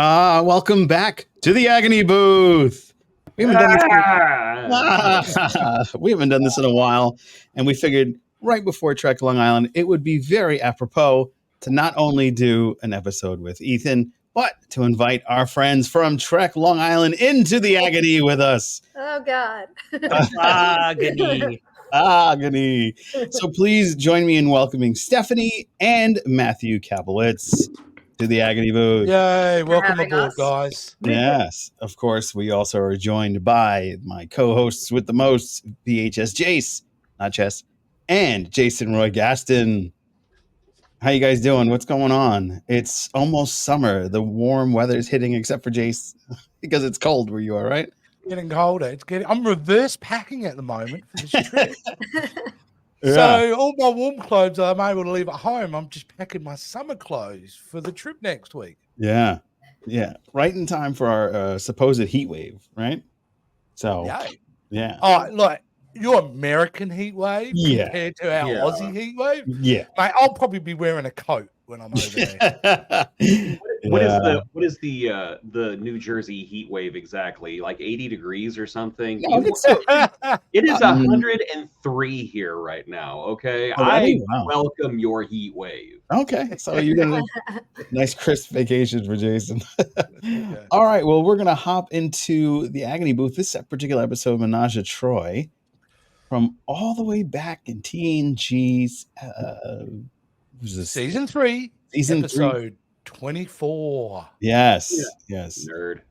Welcome back to the Agony booth. We haven't done this in a while, and we figured right before Trek Long Island, it would be very apropos to not only do an episode with Ethan, but to invite our friends from Trek Long Island into the Agony with us. Oh, God. Agony. Agony. So please join me in welcoming Stephanie and Matthew Kaplowitz to the Agony booth. Yay, welcome having aboard, us. guys. Yes, of course. We also are joined by my co-hosts with the most, VHS Jace, not Chess, and Jason Roy Gaston. How you guys doing? What's going on? It's almost summer. The warm weather's hitting, except for Jace, because it's cold where you are, right? Getting colder. I'm reverse packing at the moment for this trip. Yeah. So all my warm clothes I'm able to leave at home. I'm just packing my summer clothes for the trip next week. Yeah. Right in time for our supposed heat wave, right? So, Yay. yeah. Oh, like your American heat wave Yeah. compared to our Aussie heat wave? Yeah. Mate, I'll probably be wearing a coat when I'm over there. What is the New Jersey heat wave exactly? Like 80 degrees or something? Yeah, It is 103 here right now. Okay, Already? I Wow. welcome your heat wave. Okay, so you're gonna nice crisp vacation for Jason. Okay. All right, well, we're gonna hop into the Agony booth. This particular episode of Menage A Troi, from all the way back in TNG's Season 3, Season episode 24. Yes. Nerd.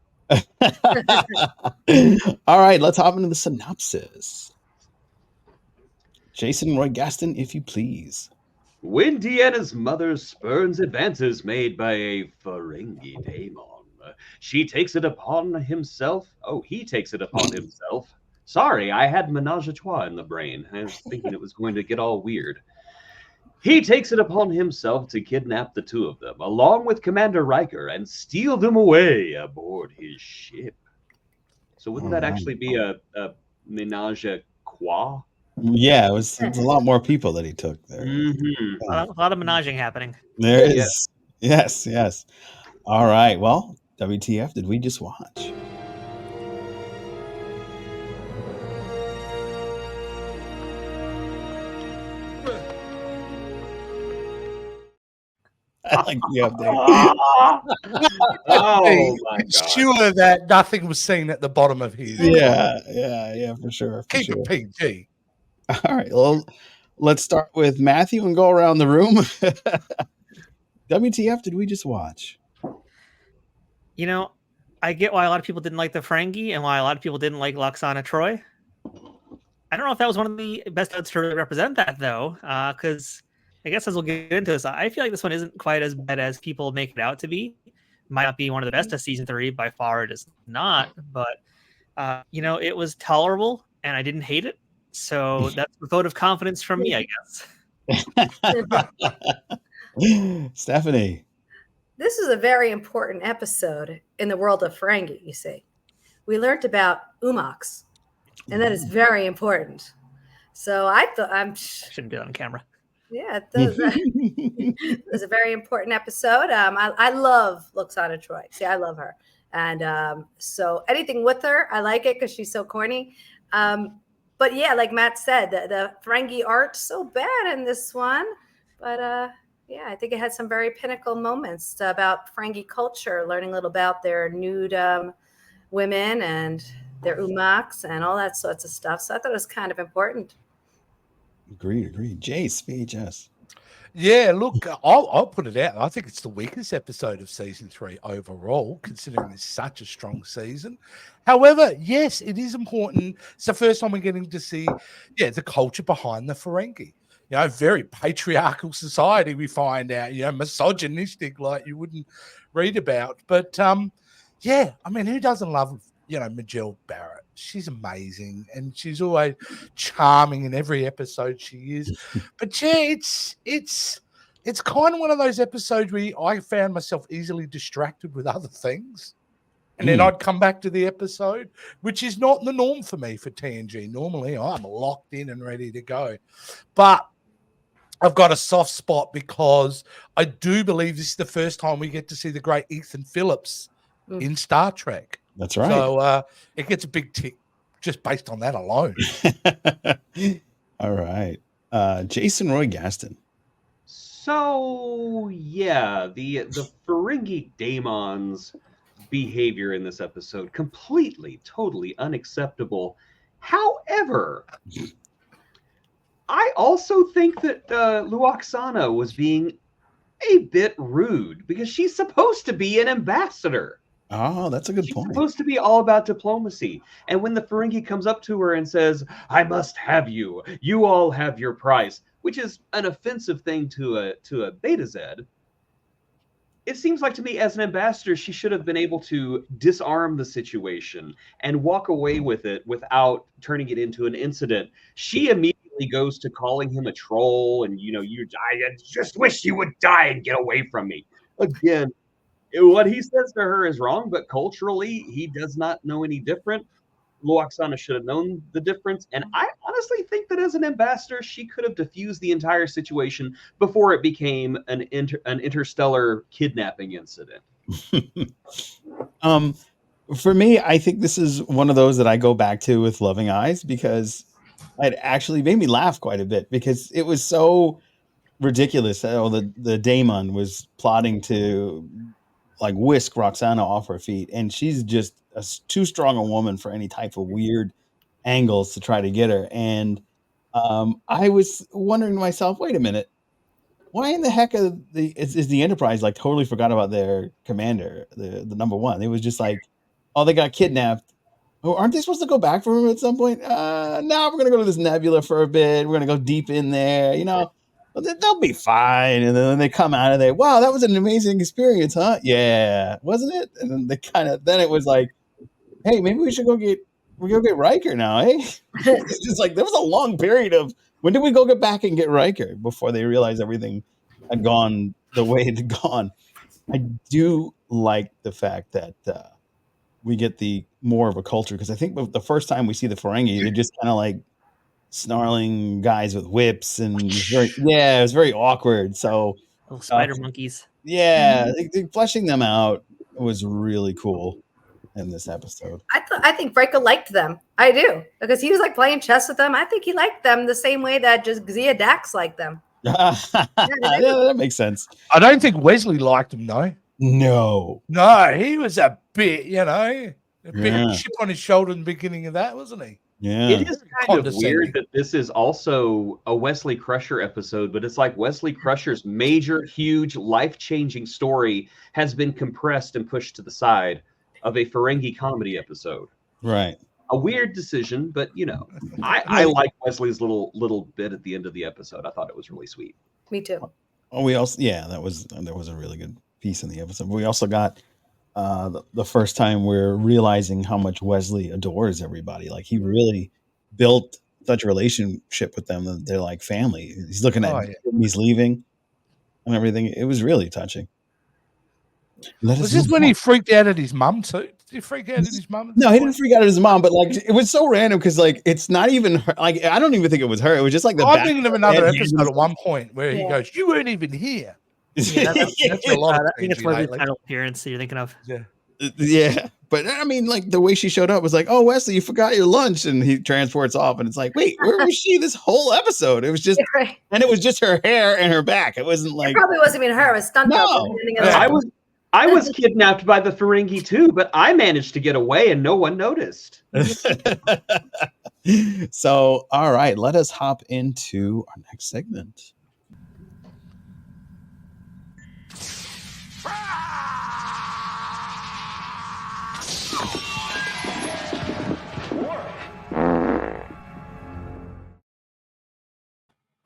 All right, let's hop into the synopsis. Jason Roy Gaston, if you please. When Deanna's mother spurns advances made by a Ferengi Daimon, he takes it upon himself. Sorry, I had Menage A Troi in the brain. I was thinking it was going to get all weird. He takes it upon himself to kidnap the two of them, along with Commander Riker, and steal them away aboard his ship. So wouldn't that actually be a Menage A Troi? Yeah, it's a lot more people that he took there. Mm-hmm. Uh, A lot of menaging happening. There is. Yes. All right. Well, WTF did we just watch? I like the update. Oh my god! Sure that nothing was seen at the bottom of his. Yeah, for sure. Keep it PG. All right. Well, let's start with Matthew and go around the room. WTF did we just watch? You know, I get why a lot of people didn't like the Ferengi and why a lot of people didn't like Lwaxana Troi. I don't know if that was one of the best episodes to really represent that, though, because I guess as we'll get into this, I feel like this one isn't quite as bad as people make it out to be. Might not be one of the best of season 3. By far, it is not. But, it was tolerable, and I didn't hate it. So that's a vote of confidence from me, I guess. Stephanie. This is a very important episode in the world of Ferengi, you see. We learned about Umox, and that is very important. So I thought I shouldn't do that on camera. Yeah, it was a very important episode. I love Lwaxana Troi. See, I love her. And so anything with her, I like it because she's so corny. But yeah, like Matt said, the Ferengi art so bad in this one. But I think it had some very pinnacle moments about Ferengi culture, learning a little about their nude women and their Umox and all that sorts of stuff. So I thought it was kind of important. Agreed. Jace, VHS. Yeah, look, I'll put it out. I think it's the weakest episode of season 3 overall, considering it's such a strong season. However, yes, it is important. It's the first time we're getting to see, the culture behind the Ferengi. Very patriarchal society, we find out, misogynistic, like you wouldn't read about. But, who doesn't love, Majel Barrett? She's amazing, and she's always charming in every episode she is. But it's kind of one of those episodes where I found myself easily distracted with other things, and then I'd come back to the episode, which is not the norm for me for TNG. Normally, I'm locked in and ready to go, but I've got a soft spot because I do believe this is the first time we get to see the great Ethan Phillips in Star Trek. That's right. So it gets a big tick just based on that alone. All right. Jason Roy Gaston. So yeah, the Ferengi Daemon's behavior in this episode completely, totally unacceptable. However, I also think that Luoxana was being a bit rude because she's supposed to be an ambassador. Oh, that's a good She's point. supposed to be all about diplomacy. And when the Ferengi comes up to her and says, "I must have you. You all have your price," which is an offensive thing to a Beta Z, it seems like to me as an ambassador, she should have been able to disarm the situation and walk away with it without turning it into an incident. She immediately goes to calling him a troll and, I just wish you would die and get away from me. Again, what he says to her is wrong, but culturally, he does not know any different. Luoxana should have known the difference. And I honestly think that as an ambassador, she could have diffused the entire situation before it became an interstellar kidnapping incident. For me, I think this is one of those that I go back to with Loving Eyes because it actually made me laugh quite a bit because it was so ridiculous. The Daimon was plotting to whisk Roxana off her feet, and she's just too strong a woman for any type of weird angles to try to get her. And I was wondering to myself, wait a minute, why in the heck is the Enterprise totally forgot about their commander, the number one? It was just oh, they got kidnapped. Oh, aren't they supposed to go back for him at some point? No, we're gonna go to this nebula for a bit. We're gonna go deep in there, they'll be fine. And then they come out of there. Wow, that was an amazing experience, huh? Yeah, wasn't it? And then then it was hey, maybe we go get Riker now, eh? It's just there was a long period of when did we go get back and get Riker before they realized everything had gone the way it had gone. I do like the fact that we get the more of a culture because I think the first time we see the Ferengi, they're just kind of snarling guys with whips, and it was very awkward. So Little spider monkeys. Yeah, fleshing them out was really cool in this episode. I think Riker liked them. I do, because he was playing chess with them. I think he liked them the same way that just Xia Dax liked them. Yeah, that makes sense. I don't think Wesley liked him, though. No, he was a bit, a bit chip on his shoulder in the beginning of that, wasn't he? Yeah, it is kind of weird that this is also a Wesley Crusher episode, but it's Wesley Crusher's major, huge, life-changing story has been compressed and pushed to the side of a Ferengi comedy episode. Right. A weird decision, but I like Wesley's little bit at the end of the episode. I thought it was really sweet. Me too. Oh, we also that was a really good piece in the episode. We also got the first time we're realizing how much Wesley adores everybody. He really built such a relationship with them that they're family. He's looking at he's leaving and everything. It was really touching. Was this when he freaked out at his mum too? Did he freak out at his mum? No, he didn't freak out at his mom, but it was so random because it's not even her. I don't even think it was her. It was just I'm thinking of another episode at one point where he goes, "You weren't even here." Yeah, that's a lot. I think it's Wesley's final appearance that you're thinking of. Yeah, but I mean, the way she showed up was "Oh, Wesley, you forgot your lunch," and he transports off, and it's wait, where was she this whole episode? It was just, and it was just her hair and her back. It wasn't it probably wasn't even her. It was stunt. No, I was kidnapped by the Ferengi too, but I managed to get away and no one noticed. So, all right, let us hop into our next segment.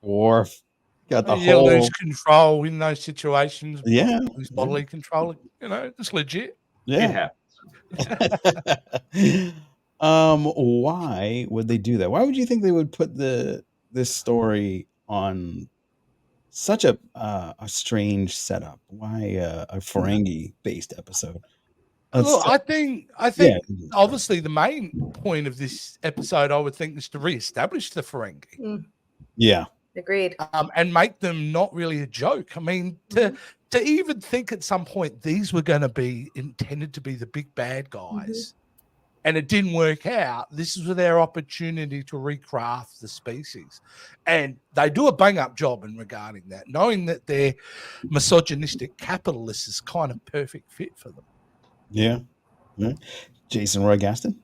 Worf. Got the whole lose control in those situations. Yeah, lose bodily control. It's legit. Yeah. Why would they do that? Why would you think they would put this story on such a strange setup? Why a Ferengi based episode? Well, I think obviously the main point of this episode, I would think, is to reestablish the Ferengi. Yeah. Agreed. And make them not really a joke. I mean, to even think at some point these were going to be intended to be the big bad guys, and it didn't work out. This was their opportunity to recraft the species, and they do a bang-up job in regarding that, knowing that they're misogynistic capitalists is kind of perfect fit for them. Yeah. Jason Roy Gaston.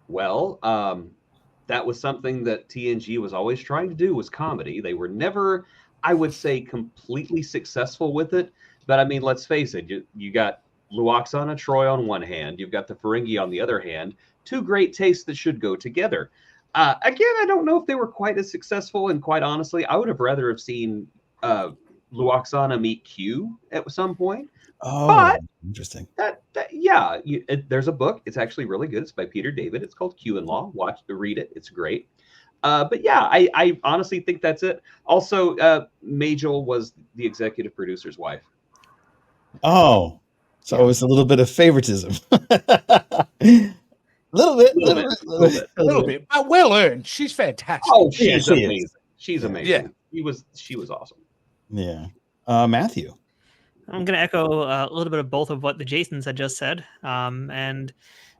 Well, that was something that TNG was always trying to do, was comedy. They were never, I would say, completely successful with it. But I mean, let's face it, you got Luoxana Troi on one hand, you've got the Ferengi on the other hand, two great tastes that should go together. Again, I don't know if they were quite as successful, and quite honestly, I would have rather have seen Luoxana meet Q at some point. Oh, But interesting. There's a book. It's actually really good. It's by Peter David. It's called Q and Law. Read it. It's great. But yeah, I honestly think that's it. Also, Majel was the executive producer's wife. Oh, so it's a little bit of favoritism. A little bit. But well earned. She's fantastic. Oh, she's she amazing. is. She's amazing. Yeah. She was awesome. Yeah. Matthew. I'm going to echo a little bit of both of what the Jasons had just said. And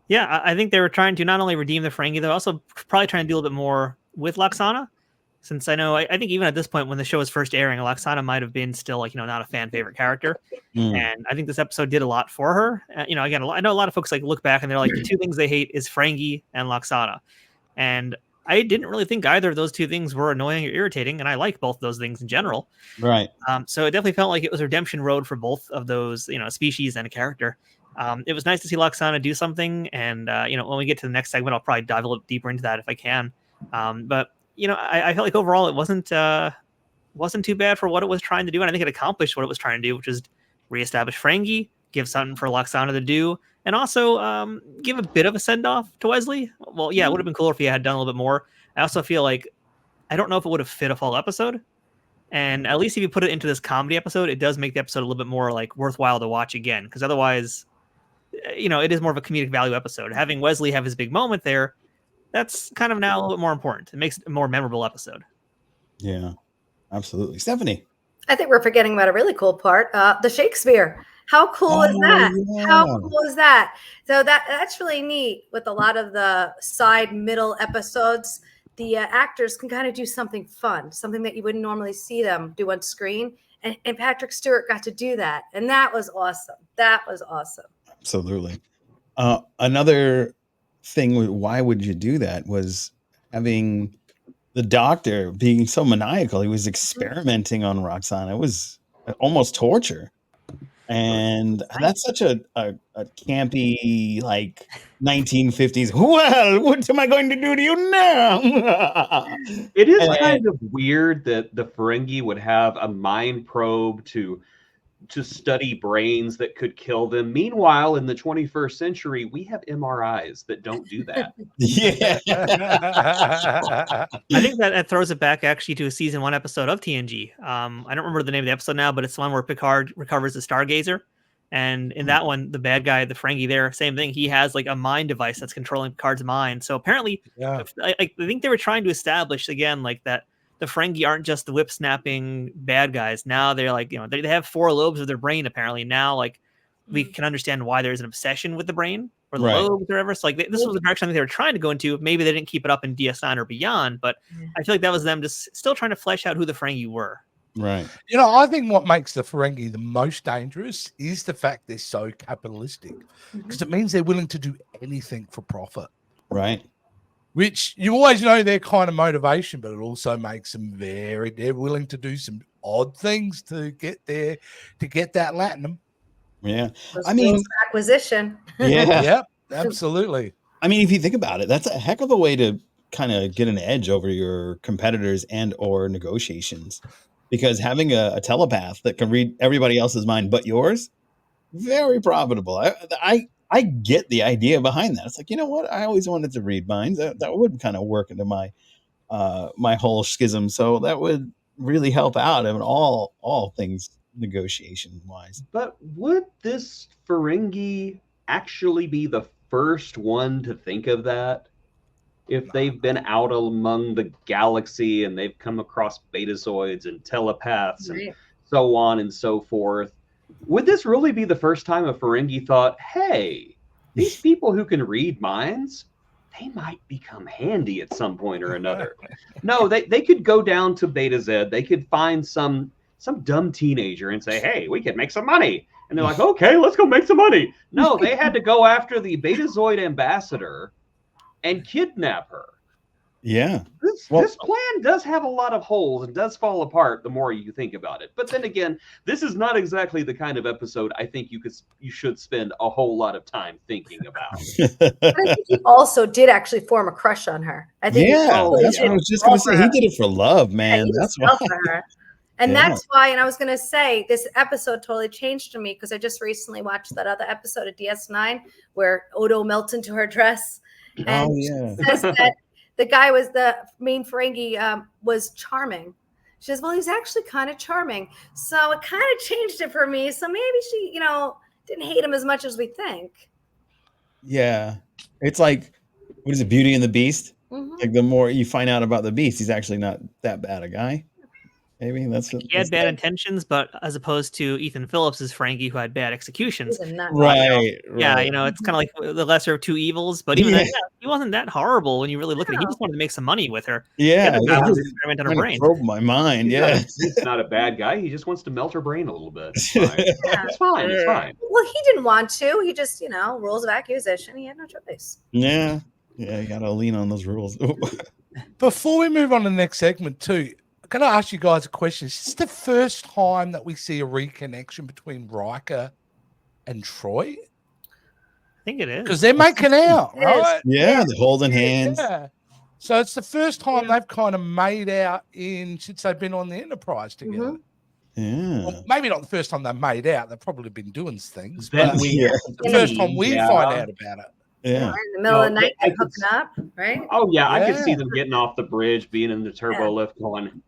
yeah, I think they were trying to not only redeem the Ferengi, they're also probably trying to do a little bit more with Luoxana. Since I know, I think even at this point when the show was first airing, Luoxana might have been still like, not a fan favorite character. And I think this episode did a lot for her. Again, I know a lot of folks like look back and they're like, the two things they hate is Ferengi and Luoxana. And I didn't really think either of those two things were annoying or irritating, and I like both of those things in general. Right. So it definitely felt like it was a redemption road for both of those, species and a character. It was nice to see Luoxana do something, and when we get to the next segment, I'll probably dive a little deeper into that if I can. But I felt like overall it wasn't too bad for what it was trying to do, and I think it accomplished what it was trying to do, which is reestablish Ferengi, give something for Luoxana to do, and also give a bit of a send-off to Wesley. Well, yeah, it would have been cooler if he had done a little bit more. I also feel like, I don't know if it would have fit a full episode. And at least if you put it into this comedy episode, it does make the episode a little bit more like worthwhile to watch again. Because otherwise, it is more of a comedic value episode. Having Wesley have his big moment there, that's kind of now a little bit more important. It makes it a more memorable episode. Yeah, absolutely. Stephanie. I think we're forgetting about a really cool part. The Shakespeare. How cool is that? Yeah. How cool is that? So that's really neat. With a lot of the side middle episodes, the actors can kind of do something fun, something that you wouldn't normally see them do on screen. And Patrick Stewart got to do that. And that was awesome. That was awesome. Absolutely. Another thing, why would you do that, was having the doctor being so maniacal. He was experimenting on Roxanne. It was almost torture. And that's such a campy, like 1950s. Well, what am I going to do to you now? It is kind of weird that the Ferengi would have a mind probe to study brains that could kill them. Meanwhile, in the 21st century, we have MRIs that don't do that. Yeah. I think that throws it back actually to a season 1 episode of TNG. I don't remember the name of the episode now, but it's the one where Picard recovers the Stargazer. And in that one, the bad guy, the Ferengi there, same thing. He has like a mind device that's controlling Picard's mind. So apparently, I think they were trying to establish again, like that the Ferengi aren't just the whip snapping bad guys. Now they're like, they have 4 lobes of their brain. Apparently now, like we can understand why there's an obsession with the brain or the lobes or whatever. So like this was the direction they were trying to go into. Maybe they didn't keep it up in DS9 or beyond, but I feel like that was them just still trying to flesh out who the Ferengi were. Right. I think what makes the Ferengi the most dangerous is the fact they're so capitalistic, because it means they're willing to do anything for profit. Right. Which you always know their kind of motivation, but it also makes them they're willing to do some odd things to get that latinum. Yeah. I mean, acquisition. Yeah. Yep, absolutely. I mean, if you think about it, that's a heck of a way to kind of get an edge over your competitors and or negotiations, because having a telepath that can read everybody else's mind but yours, very profitable. I get the idea behind that. It's like, you know what? I always wanted to read minds. That would kind of work into my my whole schism. So that would really help out in all things negotiation wise. But would this Ferengi actually be the first one to think of that? if they've been out among the galaxy and they've come across betazoids and telepaths and so on and so forth. Would this really be the first time a Ferengi thought, hey, these people who can read minds, they might become handy at some point or another? No, they could go down to Beta Z. They could find some dumb teenager and say, hey, we can make some money. And they're like, okay, let's go make some money. No, they had to go after the Betazoid ambassador and kidnap her. Yeah. This plan does have a lot of holes and does fall apart the more you think about it. But then again, this is not exactly the kind of episode I think you should spend a whole lot of time thinking about. But I think he also did actually form a crush on her. I think that's what I was just going to say. He did it for love, man. That's why. For her. And that's why, and I was going to say, this episode totally changed to me because I just recently watched that other episode of DS9 where Odo melts into her dress. And she says that the guy was the main Ferengi was charming. She says, well, he's actually kind of charming. So it kind of changed it for me. So maybe she, didn't hate him as much as we think. Yeah. It's like, what is it, Beauty and the Beast? Mm-hmm. Like the more you find out about the Beast, he's actually not that bad a guy. Maybe he had bad intentions, but as opposed to Ethan Phillips's Ferengi, who had bad executions. Right. Yeah, it's kind of like the lesser of two evils. But even then, he wasn't that horrible when you really look at it. He just wanted to make some money with her. Yeah, he experiment on her brain. Broke my mind. He's not a bad guy. He just wants to melt her brain a little bit. It's fine. It's fine. It's fine. Well, he didn't want to. He just, rules of accusation. He had no choice. Yeah. Yeah, you got to lean on those rules. Before we move on to the next segment, too, can I ask you guys a question? Is this the first time that we see a reconnection between Riker and Troi? I think it is. Because they're making out, right? Yeah, they're holding hands. Yeah. So it's the first time they've kind of made out since they've been on the Enterprise together. Mm-hmm. Yeah. Well, maybe not the first time they made out. They've probably been doing things. But the first time we find out about it. Yeah. In the middle of the night, they're hooking up, right? Oh, yeah. I could see them getting off the bridge, being in the turbo lift, going,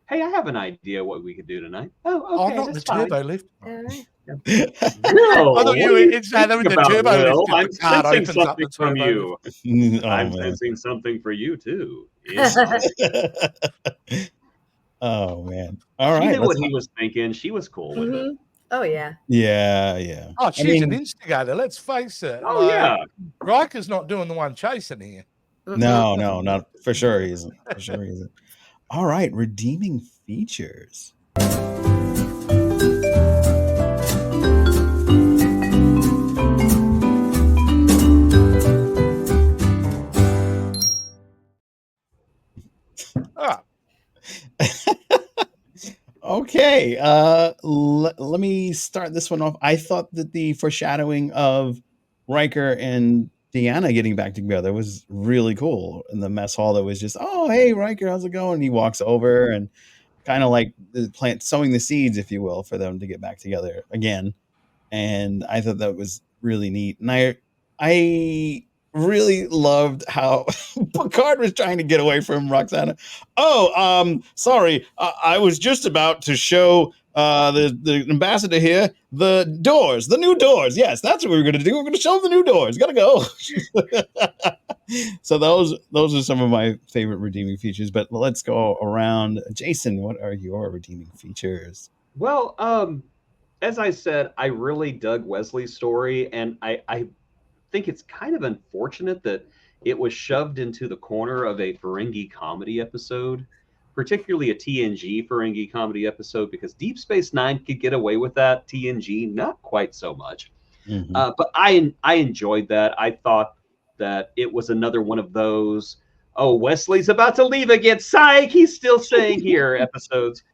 hey, I have an idea what we could do tonight. Oh, okay. Not the turbo lift. No, I thought you were saying that was the turbo lift. I'm sensing something from you. I'm sensing something for you, too. Yeah. Oh, man. All right. She knew what he was thinking. She was cool with it. Oh, yeah. Yeah. Oh, she's an instigator. Let's face it. Oh, yeah. Riker's not doing the one chasing here. No, not for sure. He isn't. For sure he isn't. All right, redeeming features. Okay, let me start this one off. I thought that the foreshadowing of Riker and Deanna getting back together was really cool in the mess hall. That was just, oh, hey, Riker, how's it going? And he walks over and kind of like the plant, sowing the seeds, if you will, for them to get back together again. And I thought that was really neat. And I really loved how Picard was trying to get away from Roxana. Oh, sorry, I was just about to show the ambassador here the new doors. Yes, that's what we're going to do. We're going to show them the new doors. Gotta go. So those are some of my favorite redeeming features. But let's go around. Jason, what are your redeeming features? Well, as I said, I really dug Wesley's story, and I think it's kind of unfortunate that it was shoved into the corner of a Ferengi comedy episode, particularly a TNG Ferengi comedy episode, because Deep Space Nine could get away with that. TNG, not quite so much. Mm-hmm. But I enjoyed that. I thought that it was another one of those, oh, Wesley's about to leave again. Psych, he's still staying here episodes.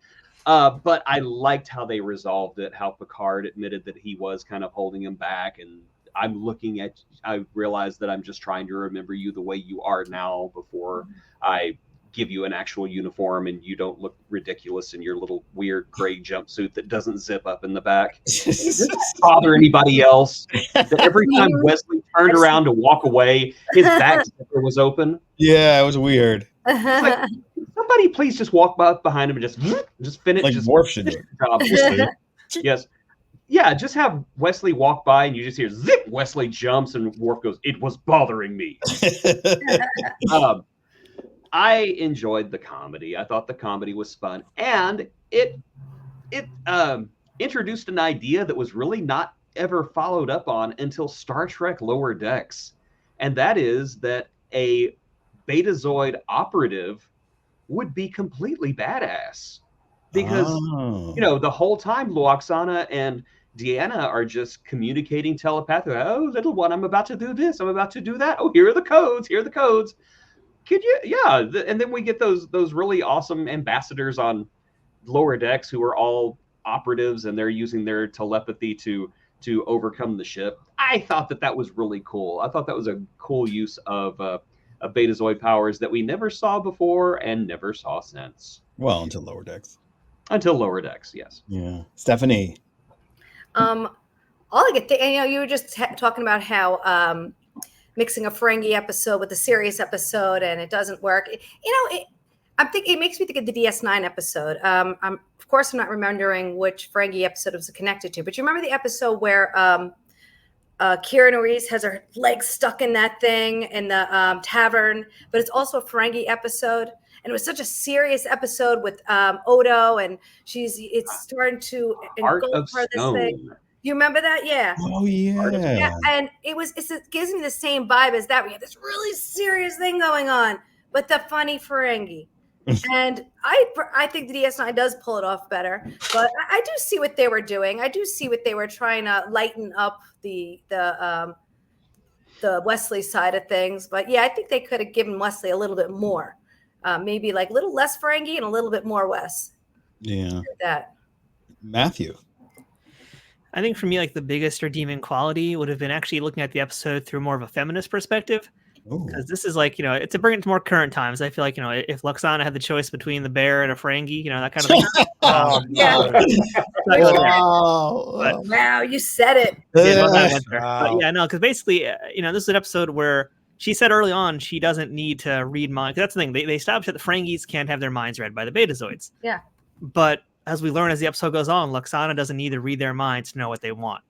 But I liked how they resolved it, how Picard admitted that he was kind of holding him back. And I realized that I'm just trying to remember you the way you are now before I give you an actual uniform and you don't look ridiculous in your little weird gray jumpsuit that doesn't zip up in the back. Does it bother anybody else that every time Wesley turned around to walk away, his back zipper was open? Yeah, it was weird. Like, somebody please just walk up behind him and just finish. Like Worf should do. Yes. Yeah, just have Wesley walk by and you just hear zip. Wesley jumps and Worf goes, "It was bothering me." I enjoyed the comedy. I thought the comedy was fun, and it introduced an idea that was really not ever followed up on until Star Trek Lower Decks, and that is that a Betazoid operative would be completely badass because the whole time Luoxana and Deanna are just communicating telepathically. Oh, little one, I'm about to do this. I'm about to do that. Oh, here are the codes. Here are the codes. Could you? Yeah. And then we get those really awesome ambassadors on Lower Decks who are all operatives and they're using their telepathy to overcome the ship. I thought that was really cool. I thought that was a cool use of Betazoid powers that we never saw before and never saw since. Well, until Lower Decks. Until Lower Decks, yes. Yeah. Stephanie. All I could think, you were just talking about how mixing a Ferengi episode with a serious episode and it doesn't work. I'm thinking it makes me think of the DS9 episode. Of course, I'm not remembering which Ferengi episode it was connected to, but you remember the episode where Kira Nerys has her legs stuck in that thing in the tavern, but it's also a Ferengi episode. And it was such a serious episode with Odo, and it's starting to engulf her this thing. You remember that? Yeah. Oh yeah. And it gives me the same vibe as that. We have this really serious thing going on, but the funny Ferengi. And I think the DS9 does pull it off better, but I do see what they were doing. I do see what they were trying to lighten up the Wesley side of things. But yeah, I think they could have given Wesley a little bit more. Maybe like a little less Ferengi and a little bit more Wes. Yeah. Like that. Matthew. I think for me, like the biggest redeeming quality would have been actually looking at the episode through more of a feminist perspective. Because this is like, to bring it to more current times. I feel like, if Luxana had the choice between the bear and a Ferengi, that kind of thing. Wow, you said it. Because basically, this is an episode where she said early on she doesn't need to read minds. That's the thing. They established that the Ferengis can't have their minds read by the Betazoids. Yeah. But as we learn as the episode goes on, Luxana doesn't need to read their minds to know what they want.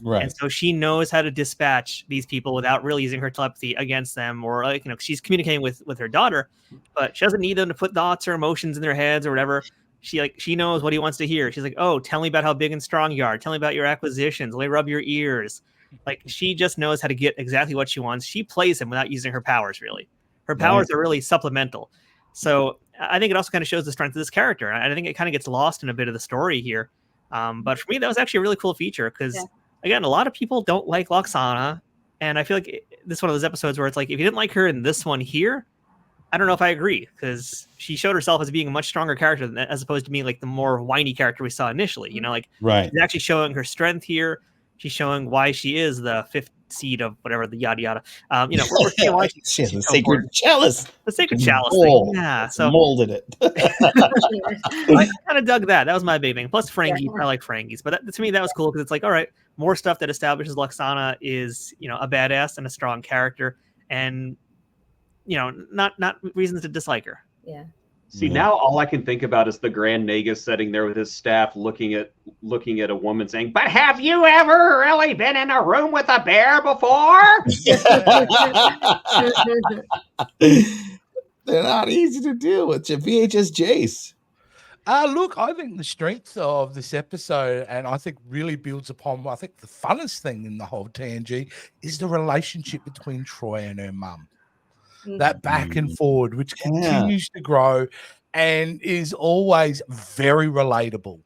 Right. And so she knows how to dispatch these people without really using her telepathy against them, or she's communicating with her daughter, but she doesn't need them to put thoughts or emotions in their heads or whatever. She knows what he wants to hear. She's like, "Oh, tell me about how big and strong you are. Tell me about your acquisitions. Let me rub your ears." Like, she just knows how to get exactly what she wants. She plays him without using her powers, really. Her powers are really supplemental. So I think it also kind of shows the strength of this character. I think it kind of gets lost in a bit of the story here. But for me, that was actually a really cool feature because, again, a lot of people don't like Luxana. And I feel like this is one of those episodes where it's like, if you didn't like her in this one here, I don't know if I agree, because she showed herself as being a much stronger character as opposed to being like the more whiny character we saw initially. She's actually showing her strength here. She's showing why she is the fifth seed of whatever, the yada yada. We're seeing why she has the sacred chalice. The sacred chalice thing. Yeah, so molded it. I kind of dug that. That was my big thing. Plus Ferengi, I like Ferengis, but to me that was cool because it's like, all right, more stuff that establishes Luxana is a badass and a strong character, and not reasons to dislike her. Yeah. See, now all I can think about is the Grand Nagus sitting there with his staff looking at a woman saying, "But have you ever really been in a room with a bear before?" They're not easy to deal with. Your VHS Jace. Look, I think the strength of this episode, and I think really builds upon, I think the funnest thing in the whole TNG is the relationship between Troi and her mum. That back and forward, which continues to grow and is always very relatable.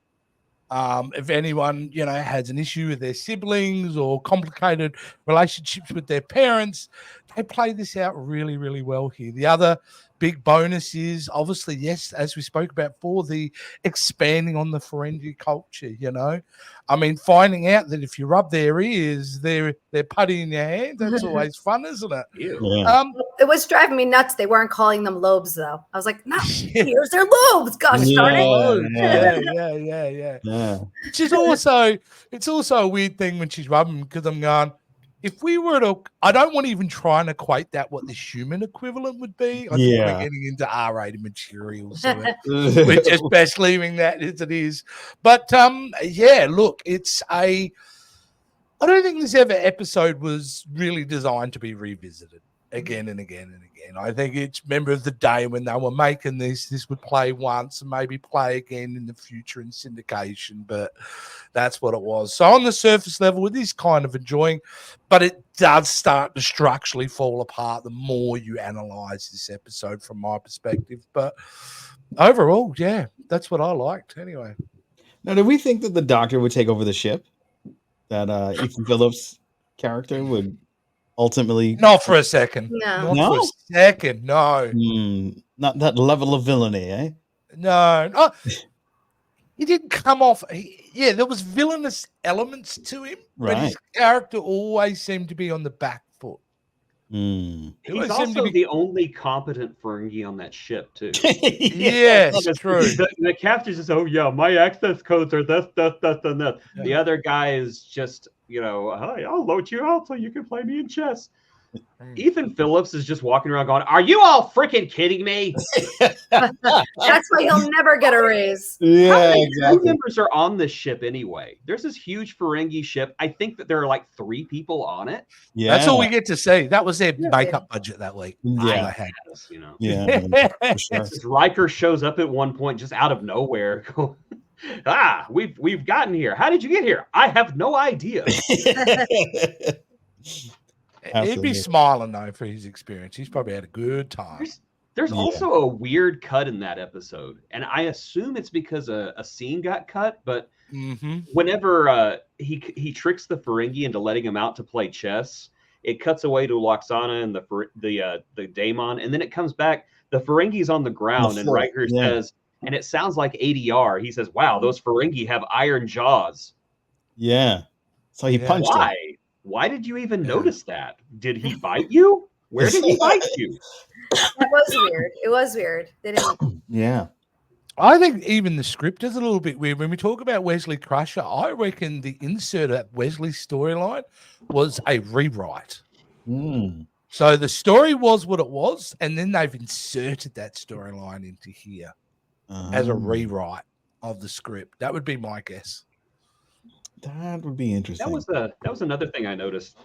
If anyone, has an issue with their siblings or complicated relationships with their parents, they play this out really, really well here. The other big bonus is obviously, yes, as we spoke about before, the expanding on the Ferengi culture, I mean, finding out that if you rub their ears, they're putty in your hand, that's always fun, isn't it? Yeah. It was driving me nuts. They weren't calling them lobes, though. I was like, no, ears are lobes. Gosh darn it. Yeah. It's also a weird thing when she's rubbing because I'm going, if we were to, I don't want to even try and equate that what the human equivalent would be. I think we're getting into R-rated material, so we're just best leaving that as it is. But yeah, look, I don't think this episode was really designed to be revisited again and again and again. I think it's, remember of the day when they were making this would play once and maybe play again in the future in syndication, but that's what it was. So on the surface level, it is kind of enjoying, but it does start to structurally fall apart the more you analyze this episode from my perspective. But overall, yeah, that's what I liked anyway. Now, do we think that the Doctor would take over the ship? That Ethan Phillips' character would ultimately... Not for a second. No. Not for a second, no. Not that level of villainy, eh? No. Oh, he didn't come off... there was villainous elements to him, but his character always seemed to be on the back foot. He's also the only competent Ferengi on that ship, too. Yes, true. The captain says, "Oh yeah, my access codes are this, and this." Yeah. The other guy is just, "Hey, I'll load you out so you can play me in chess." Ethan Phillips is just walking around going, "Are you all freaking kidding me?" That's why he'll never get a raise. Yeah, How many exactly. crew members are on this ship anyway? There's this huge Ferengi ship. I think that there are like 3 people on it. Yeah, that's all we get to see. That was their makeup budget that week. Yeah, Yeah, for sure. Riker shows up at one point just out of nowhere. We've gotten here. How did you get here? I have no idea. He'd be smiling though for his experience. He's probably had a good time. There's also a weird cut in that episode, and I assume it's because a scene got cut. But whenever he tricks the Ferengi into letting him out to play chess, it cuts away to Loxana and the Daimon, and then it comes back. The Ferengi's on the ground, and Riker says, and it sounds like ADR. He says, "Wow, those Ferengi have iron jaws." Yeah, so he punched him. Why did you even notice that? Did he bite you? Where did he bite you? That was weird. It was weird. They didn't... Yeah. I think even the script is a little bit weird. When we talk about Wesley Crusher, I reckon the insert of Wesley's storyline was a rewrite. So the story was what it was, and then they've inserted that storyline into here as a rewrite of the script. That would be my guess. That would be interesting. That was another thing I noticed,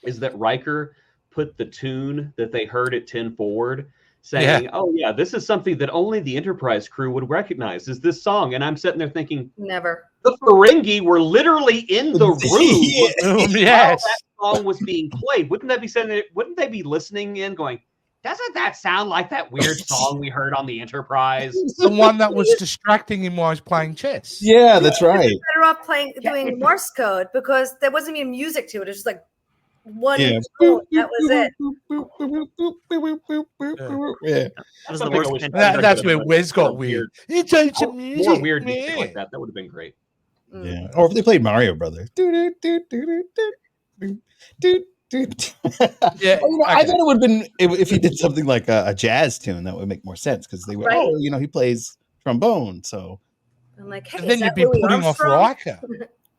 is that Riker put the tune that they heard at 10 Forward, saying, "Oh yeah, this is something that only the Enterprise crew would recognize, is this song." And I'm sitting there thinking, never. The Ferengi were literally in the room while that song was being played. Wouldn't they be listening in, going, "Doesn't that sound like that weird song we heard on the Enterprise?" The one that was distracting him while he was playing chess. Yeah, that's right. Better off doing Morse code, because there wasn't even music to it. It's just like one tone. That was it. That's where Wes got weird. More weird music like that. That would have been great. Yeah, or if they played Mario Brothers. I thought it would have been if he did something like a jazz tune. That would make more sense, because they were, he plays trombone. So I'm like, hey, and then you'd be putting off Riker.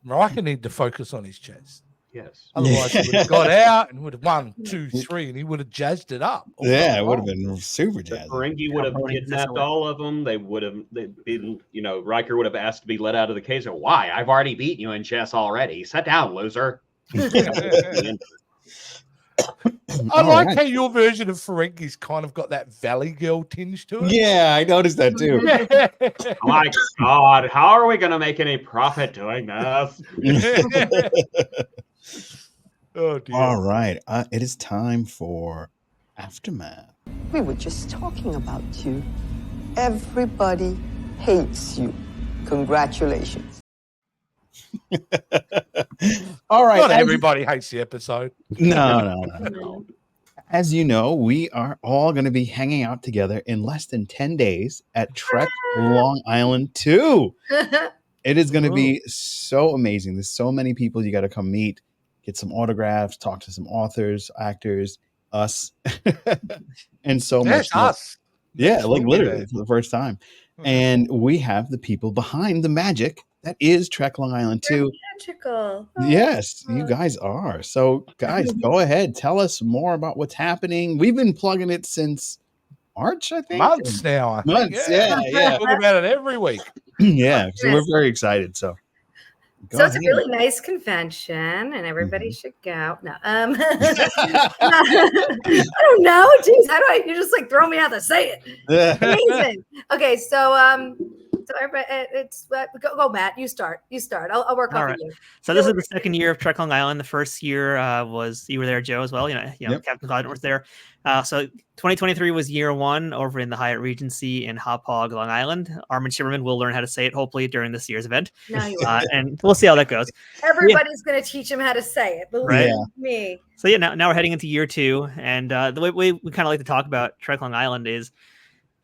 Riker need to focus on his chess. Yes. Otherwise, he would have got out and would have 1, 2, 3, and he would have jazzed it up. Yeah, it would have been super jazzy. The Ferengi would have kidnapped all of them. They would have been, Riker would have asked to be let out of the cage. So, "Why? I've already beaten you in chess already. Sit down, loser." I like how your version of Ferengi's kind of got that Valley Girl tinge to it. Yeah, I noticed that too. Oh my God, how are we going to make any profit doing this? Oh dear. All right, it is time for Aftermath. We were just talking about you. Everybody hates you. Congratulations. All right. Not everybody hates the episode. No. As you know, we are all going to be hanging out together in less than 10 days at Trek Long Island 2. It is going to be so amazing. There's so many people you got to come meet, get some autographs, talk to some authors, actors, us, and so much more. Us. Yeah, like literally for the first time. And we have the people behind the magic that is Trek Long Island 2. Magical. Yes, you guys are. So, guys, go ahead. Tell us more about what's happening. We've been plugging it since March, I think. Months now, I think. Months, yeah. Talk about it every week. Yeah, so we're very excited. So, So it's a really nice convention, and everybody should go. No, I don't know. Jeez, how do I? You just like throw me out there. Say it. Amazing. Okay, so everybody, it's go, Matt. You start. I'll work off of you. So this is the second year of Trek Long Island. The first year was you were there, Joe, as well. Yep. Captain Quadrant was there. So 2023 was year one over in the Hyatt Regency in Hop Hog, Long Island. Armin Shimmerman will learn how to say it hopefully during this year's event. No, you and we'll see how that goes. Everybody's going to teach him how to say it. Believe me. So now we're heading into year two, and the way we kind of like to talk about Trek Long Island is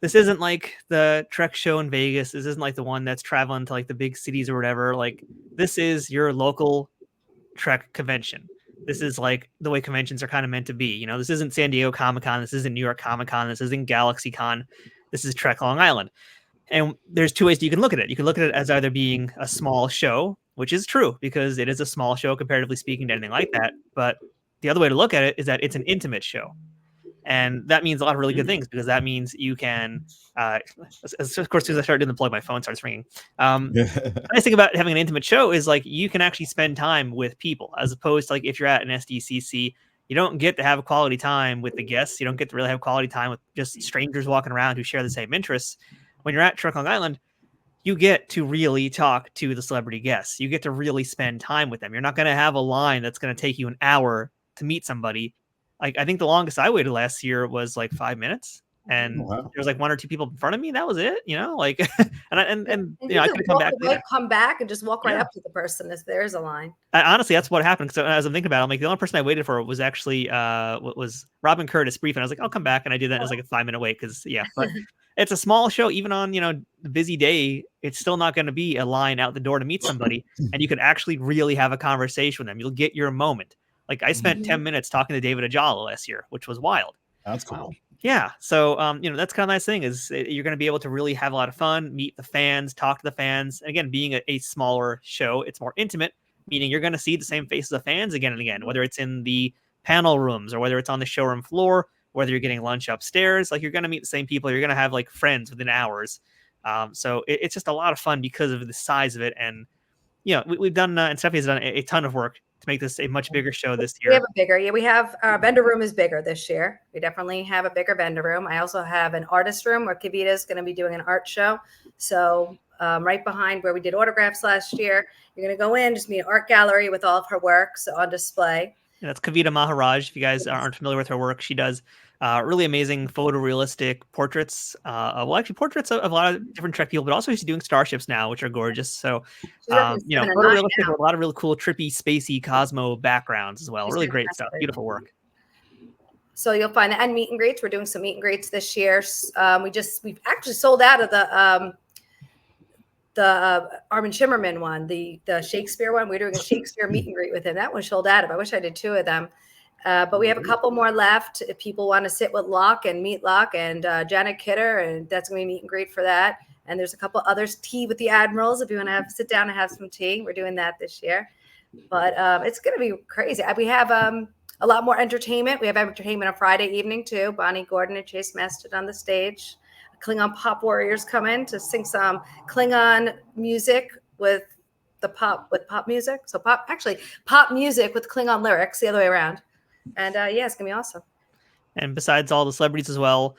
this isn't like the Trek show in Vegas. This isn't like the one that's traveling to like the big cities or whatever. Like this is your local Trek convention. This is like the way conventions are kind of meant to be. This isn't San Diego Comic-Con. This isn't New York Comic-Con. This isn't GalaxyCon. This is Trek Long Island. And there's two ways you can look at it. You can look at it as either being a small show, which is true because it is a small show comparatively speaking to anything like that. But the other way to look at it is that it's an intimate show. And that means a lot of really good things because that means you can, of course, as I start doing the plug, my phone starts ringing. The nice thing about having an intimate show is like you can actually spend time with people as opposed to like if you're at an SDCC, you don't get to have a quality time with the guests. You don't get to really have quality time with just strangers walking around who share the same interests. When you're at Trek Long Island, you get to really talk to the celebrity guests. You get to really spend time with them. You're not going to have a line that's going to take you an hour to meet somebody. Like I think the longest I waited last year was like 5 minutes, and there was like one or two people in front of me. That was it, like, and I could come back. Come back and just walk right up to the person if there's a line. Honestly, that's what happened. So as I'm thinking about it, I'm like the only person I waited for was actually was Robin Curtis brief, and I was like, I'll come back, and I did that. It was like a 5-minute wait because but it's a small show. Even on the busy day, it's still not going to be a line out the door to meet somebody, and you could actually really have a conversation with them. You'll get your moment. Like I spent 10 minutes talking to David Ajala last year, which was wild. That's cool. Yeah. So, that's kind of nice thing is you're going to be able to really have a lot of fun, meet the fans, talk to the fans. And again, being a smaller show, it's more intimate, meaning you're going to see the same faces of fans again and again, whether it's in the panel rooms or whether it's on the showroom floor, whether you're getting lunch upstairs, like you're going to meet the same people. You're going to have like friends within hours. So it's just a lot of fun because of the size of it. And, we've done, and Scifi has done a ton of work to make this a much bigger show this year. We have a bigger, we have our vendor room is bigger this year. We definitely have a bigger vendor room. I also have an artist room where Kavita is going to be doing an art show. So right behind where we did autographs last year, you're going to go in, just meet an art gallery with all of her works on display. And that's Kavita Maharaj. If you guys aren't familiar with her work, she does really amazing photorealistic portraits. Portraits of a lot of different Trek people, but also she's doing starships now, which are gorgeous. So, photorealistic with a lot of really cool, trippy, spacey, Cosmo backgrounds as well. She's really great stuff. Beautiful work. So you'll find that, and meet and greets. We're doing some meet and greets this year. We've actually sold out of the Armin Shimmerman one, the Shakespeare one. We're doing a Shakespeare meet and greet with him. That one sold out of. I wish I did 2 of them. But we have a couple more left. If people want to sit with Locke and meet Locke and Janet Kidder, and that's going to be meet and greet for that. And there's a couple others, tea with the admirals. If you want to sit down and have some tea, we're doing that this year. But it's going to be crazy. We have a lot more entertainment. We have entertainment on Friday evening too. Bonnie Gordon and Chase Mastid on the stage. Klingon Pop Warriors come in to sing some Klingon music with pop music. So pop music with Klingon lyrics, the other way around. And it's gonna be awesome. And besides all the celebrities as well,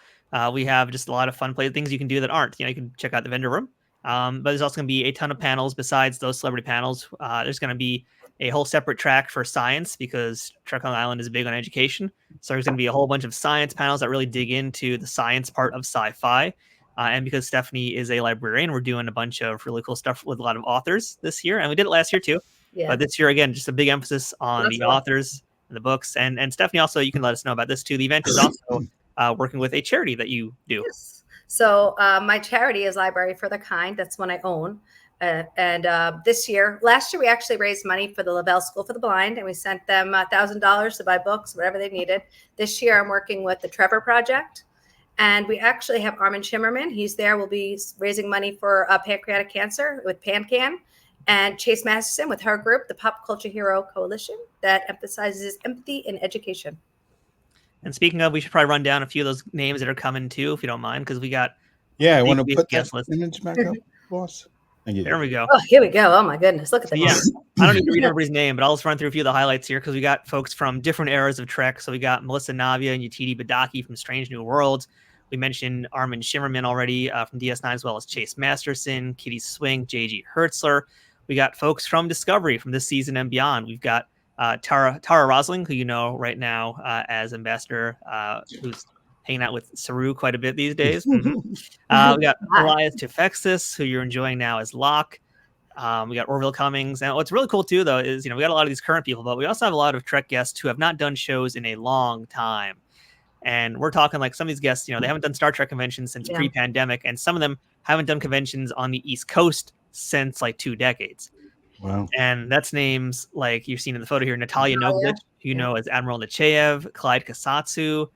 we have just a lot of fun things you can do that aren't. You can check out the vendor room. But there's also gonna be a ton of panels besides those celebrity panels. There's gonna be a whole separate track for science because Trek Long Island is big on education. So there's gonna be a whole bunch of science panels that really dig into the science part of sci-fi. And because Stephanie is a librarian, we're doing a bunch of really cool stuff with a lot of authors this year. And we did it last year too. Yeah. But this year, again, just a big emphasis on the authors and the books. And Stephanie, also, you can let us know about this too. The event is also working with a charity that you do. Yes. So my charity is Library for the Kind. That's one I own. Last year, we actually raised money for the Lavelle School for the Blind, and we sent them $1,000 to buy books, whatever they needed. This year, I'm working with the Trevor Project, And we actually have Armin Shimmerman. He's there. We'll be raising money for pancreatic cancer with PanCan. And Chase Masterson with her group, the Pop Culture Hero Coalition, that emphasizes empathy and education. And speaking of, we should probably run down a few of those names that are coming too, if you don't mind, because we got. Yeah, I want to put that guest list. image back up, boss. There we go. Oh, here we go. Oh my goodness, look at that. Yeah, I don't need to read everybody's name, but I'll just run through a few of the highlights here because we got folks from different eras of Trek. So we got Melissa Navia and Yetidi Badaki from Strange New Worlds. We mentioned Armin Shimmerman already from DS9, as well as Chase Masterson, Kitty Swing, J.G. Hertzler. We got folks from Discovery from this season and beyond. We've got Tara Rosling, who you know right now as Ambassador, who's hanging out with Saru quite a bit these days. We got Elias Tufexis, who you're enjoying now as Locke. We got Orville Cummings. And what's really cool too, though, is we got a lot of these current people, but we also have a lot of Trek guests who have not done shows in a long time. And we're talking like some of these guests, they haven't done Star Trek conventions since pre-pandemic, and some of them haven't done conventions on the East Coast since like 2 decades. Wow. And that's names like you've seen in the photo here: Natalia Noglic, who you know as Admiral Nechayev, Clyde Kasatsu,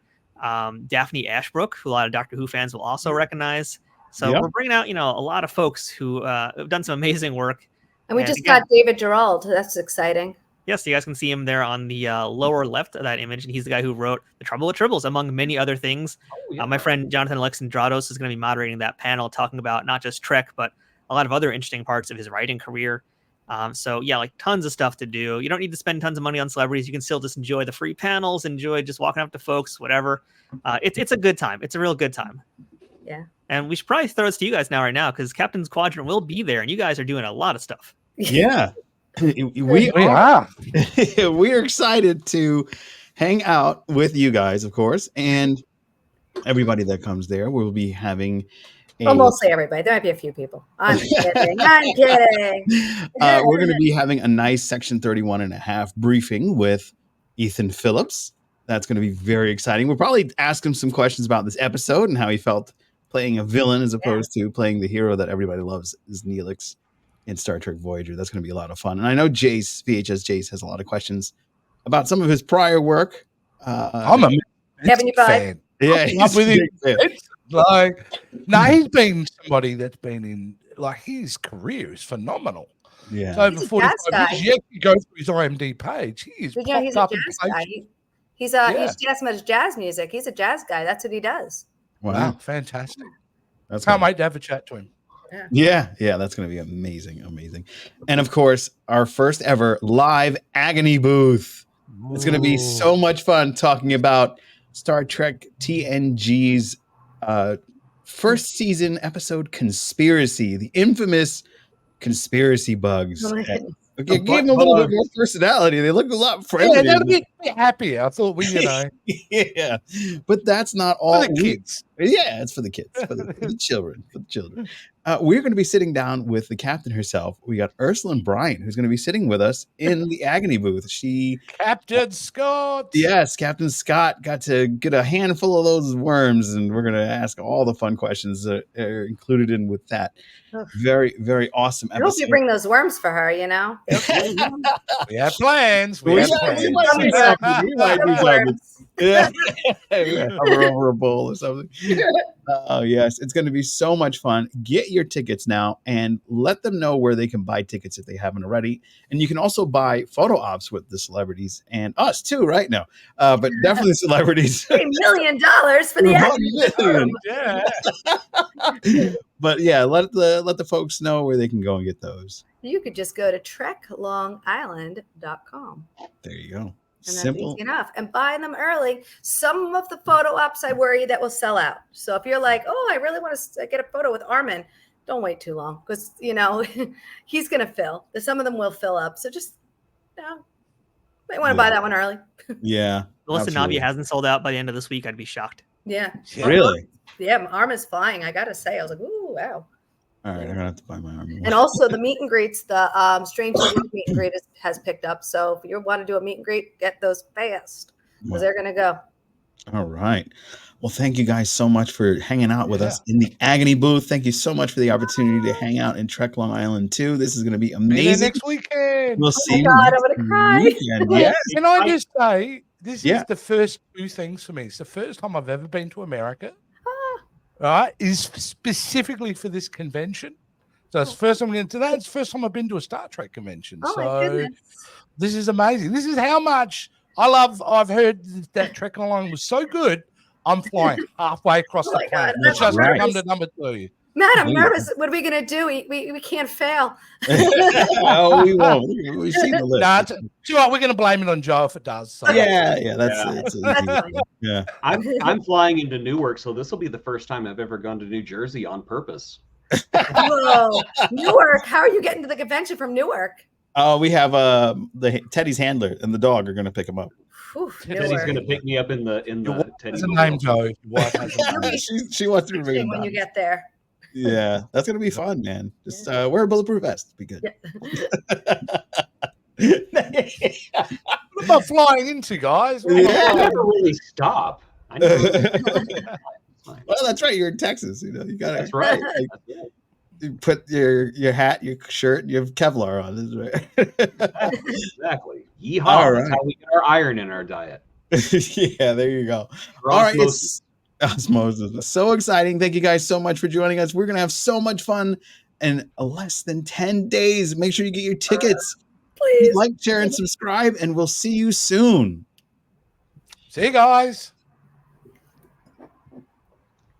Daphne Ashbrook, who a lot of Doctor Who fans will also recognize. So we're bringing out, a lot of folks who have done some amazing work. And we just got David Gerald. That's exciting. Yes, you guys can see him there on the lower left of that image. And he's the guy who wrote The Trouble with Tribbles, among many other things. My friend Jonathan Alexandrados is going to be moderating that panel, talking about not just Trek, but a lot of other interesting parts of his writing career. So like tons of stuff to do. You don't need to spend tons of money on celebrities. You can still just enjoy the free panels, enjoy just walking up to folks, whatever. It's a good time. It's a real good time. Yeah. And we should probably throw this to you guys now, right now, because Captain's Quadrant will be there, and you guys are doing a lot of stuff. Yeah. We are. We're excited to hang out with you guys, of course, and everybody that comes there. We'll be having mostly everybody. There might be a few people. I'm kidding. I'm kidding. We're going to be having a nice Section 31.5 briefing with Ethan Phillips. That's going to be very exciting. We'll probably ask him some questions about this episode and how he felt playing a villain as opposed to playing the hero that everybody loves, is Neelix in Star Trek Voyager. That's going to be a lot of fun. And I know VHS Jace has a lot of questions about some of his prior work. I'm a fan. Yeah, he's with him. It's like, he's been somebody that's been in, like, his career is phenomenal. Yeah, it's over 45 years. You actually go through his IMDb page. He's a jazz guy. He's jazz much jazz music. He's a jazz guy. That's what he does. Wow, fantastic! Can't wait to have a chat to him. Yeah, that's going to be amazing. And of course, our first ever live Agony booth. Ooh. It's going to be so much fun talking about Star Trek TNG's first season episode Conspiracy, the infamous conspiracy bugs. Okay, give them a little bit more personality. They look a lot friendlier. Yeah, they'll be happy. I thought yeah, but that's not all. For the kids. Yeah, it's for the kids, for the children. We're going to be sitting down with the captain herself. We got Ursula Bryant, who's going to be sitting with us in the Agony booth. Captain Scott. Yes, Captain Scott got to get a handful of those worms, and we're going to ask all the fun questions that are included in with that. Very, very awesome episode. I hope you bring those worms for her, We have plans. We might do something. Yeah. Hover over a bowl or something. Oh, yes. It's going to be so much fun. Get your tickets now and let them know where they can buy tickets if they haven't already. And you can also buy photo ops with the celebrities and us too right now. But definitely celebrities. $3 million for the But yeah, let the folks know where they can go and get those. You could just go to treklongisland.com. There you go. And that's easy enough. And buy them early. Some of the photo ops I worry that will sell out. So if you're like, I really want to get a photo with Armin, don't wait too long because, he's going to fill. Some of them will fill up. So just, might want to buy that one early. Yeah. Melissa Navia hasn't sold out by the end of this week. I'd be shocked. Yeah. Really? Yeah. Armin's flying. I got to say, I was like, ooh, wow. All right, I'm gonna have to buy my Armin. And also the meet and greets, the Strange New Worlds meet and greet has picked up. So if you want to do a meet and greet, get those fast because they're gonna go. All right. Well, thank you guys so much for hanging out with us in the Agony booth. Thank you so much for the opportunity to hang out in Trek Long Island 2. This is going to be amazing. Next weekend. We'll see you. God, I'm gonna cry. Yes. Can I just say, this is the first 2 things for me. It's the first time I've ever been to America. right, is specifically for this convention. So it's the first time I'm into that. It's the first time I've been to a Star Trek convention. Oh my So goodness. this is amazing. This is how much I've heard that Trek Online was so good. I'm flying halfway across Oh the my God, planet just to right. come to number 2. Matt, I'm Ooh. nervous. What are we gonna do? We can't fail. Oh, we won't. We've seen the list. Nah, you know what? We're going to blame it on Joe if it does. So. Yeah, that's Yeah. it's That's easy. fine. Yeah. I'm flying into Newark, so this will be the first time I've ever gone to New Jersey on purpose. Whoa, Newark. How are you getting to the convention from Newark? We have the Teddy's handler and the dog are going to pick him up. Whew, Teddy's Newark. going to pick me up in the Your wife Teddy has a mobile. name, Joe. Your wife has a name. she wants to bring him When you down. get there. Yeah, that's going to be fun, man. Just wear a bulletproof vest. Be good. What am I flying into, guys? I never really stop. I never Well, that's right. You're in Texas. You know, you got to. That's right. Like, That's it. you put your hat, your shirt, and you have Kevlar on. This is right. Exactly. Yeehaw. All That's right. how we get our iron in our diet. Yeah, there you go. Or All right, osmosis. it's osmosis. So exciting. Thank you guys so much for joining us. We're going to have so much fun in less than 10 days. Make sure you get your tickets. Please. Like, share, and subscribe, and we'll see you soon. See you guys.